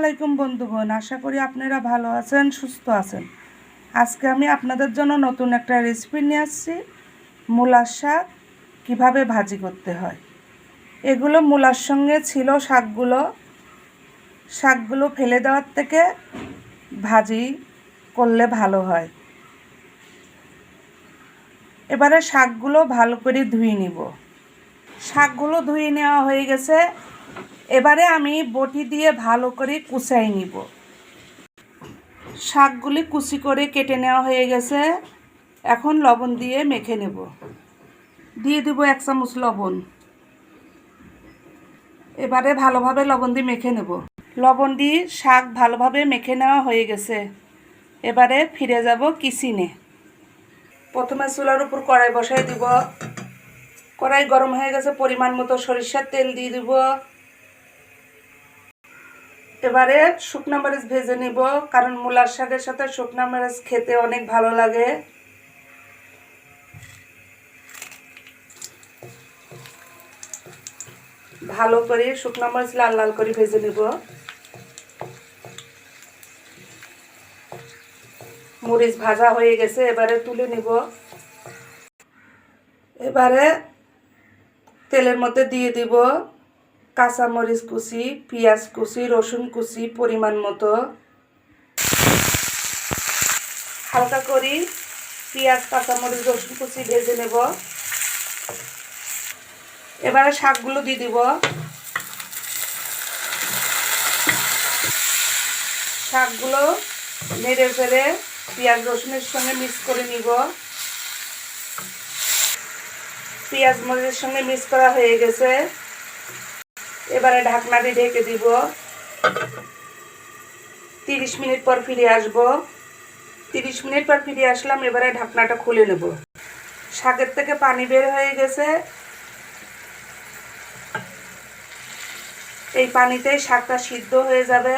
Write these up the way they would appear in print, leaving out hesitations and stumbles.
আলাইকুম বন্ধুগণ, আশা করি আপনারা ভালো আছেন, সুস্থ আছেন। আজকে আমি আপনাদের জন্য নতুন একটা রেসিপি নিয়ে আসছি। মূলার শাক কীভাবে ভাজি করতে হয়। এগুলো মূলার সঙ্গে ছিল শাকগুলো ফেলে দেওয়ার থেকে ভাজি করলে ভালো হয়। এবারে শাকগুলো ভালো করে ধুয়ে নিব। শাকগুলো ধুয়ে নেওয়া হয়ে গেছে। এবারে আমি বটি দিয়ে ভালো করে কুচাই নিব। শাকগুলি কুচি করে কেটে নেওয়া হয়ে গেছে। এখন লবণ দিয়ে মেখে নেব। দিয়ে দেব 1 চামচ লবণ। এবারে ভালোভাবে লবণ দিয়ে মেখে নেব। লবণ দিয়ে শাক ভালোভাবে মেখে নেওয়া হয়ে গেছে। এবারে ফিরে যাব কিচেনে। প্রথমে চুলার উপর কড়াই বসাই দিব। কড়াই গরম হয়ে গেছে, পরিমাণ মতো সরিষার তেল দিয়ে দিব। এবারে শুকনো মরিচ ভেজে নিব, কারণ মূলার শাকের সাথে শুকনো মরিচ খেতে অনেক ভালো লাগে। ভালো করে শুকনো মরিচ লাল লাল করে ভেজে নিব। মরিচ ভাজা হয়ে গেছে, এবারে তুলে নিব। এবারে তেলের মধ্যে দিয়ে দিব কাঁচামরিচ কুচি, পেঁয়াজ কুচি, রসুন কুচি পরিমাণ মতো। হালকা করে পেঁয়াজ, কাঁচামরিচ, রসুন কুচি ভেজে নেব। এবারে শাকগুলো দিয়ে দিব। শাকগুলো নেড়ে ফেড়ে পেঁয়াজ রসুনের সঙ্গে মিক্স করে নিব। পেঁয়াজ মরিচের সঙ্গে মিক্স করা হয়ে গেছে। এবারে ঢাকনা দিয়ে ঢেকে দিব। 30 মিনিট পর ফিরে আসব। 30 মিনিট পর ফিরে আসলাম। এবারে ঢাকনাটা খুলে নেব। শাকের থেকে পানি বের হয়ে গেছে। এই পানিতেই শাকটা সিদ্ধ হয়ে যাবে।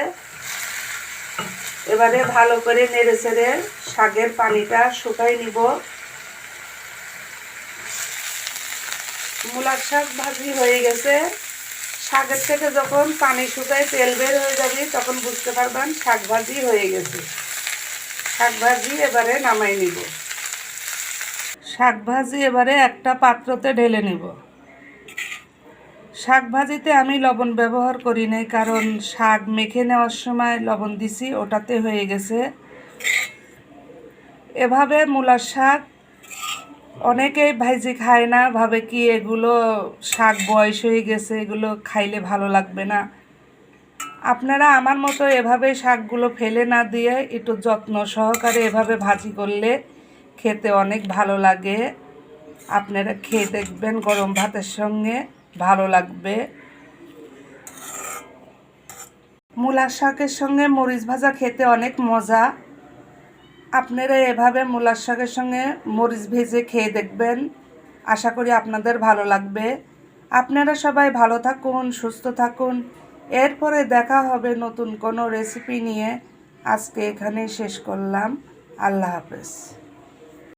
এবারে ভালো করে নেড়ে চেড়ে শাকের পানিটা শুকাই নিব। মূলার শাক ভাজি হয়ে গেছে। শাকের থেকে যখন পানি শুকায় তেল বের হয়ে যাবে, তখন বুঝতে পারবেন শাক ভাজি হয়ে গেছে। শাক ভাজি এবারে নামাই নিব। শাক ভাজি এবারে একটা পাত্রতে ঢেলে নেব। শাক ভাজিতে আমি লবণ ব্যবহার করি নাই, কারণ শাক মেখে নেওয়ার সময় লবণ দিছি, ওটাতে হয়ে গেছে। এভাবে মূলার শাক অনেকেই ভাজি খায় না, ভাবে কি এগুলো শাক বয়স হয়ে গেছে, এগুলো খাইলে ভালো লাগবে না। আপনারা আমার মতো এভাবে শাকগুলো ফেলে না দিয়ে একটু যত্ন সহকারে এভাবে ভাজি করলে খেতে অনেক ভালো লাগে। আপনারা খেয়ে দেখবেন, গরম ভাতের সঙ্গে ভালো লাগবে। মূলার শাকের সঙ্গে মরিচ ভাজা খেতে অনেক মজা। আপনারা এভাবে মূলার শাকের সঙ্গে মরিচ ভেজে খেয়ে দেখবেন, আশা করি আপনাদের ভালো লাগবে। আপনারা সবাই ভালো থাকুন, সুস্থ থাকুন। এরপরে দেখা হবে নতুন কোনো রেসিপি নিয়ে। আজকে এখানেই শেষ করলাম। আল্লাহ হাফেজ।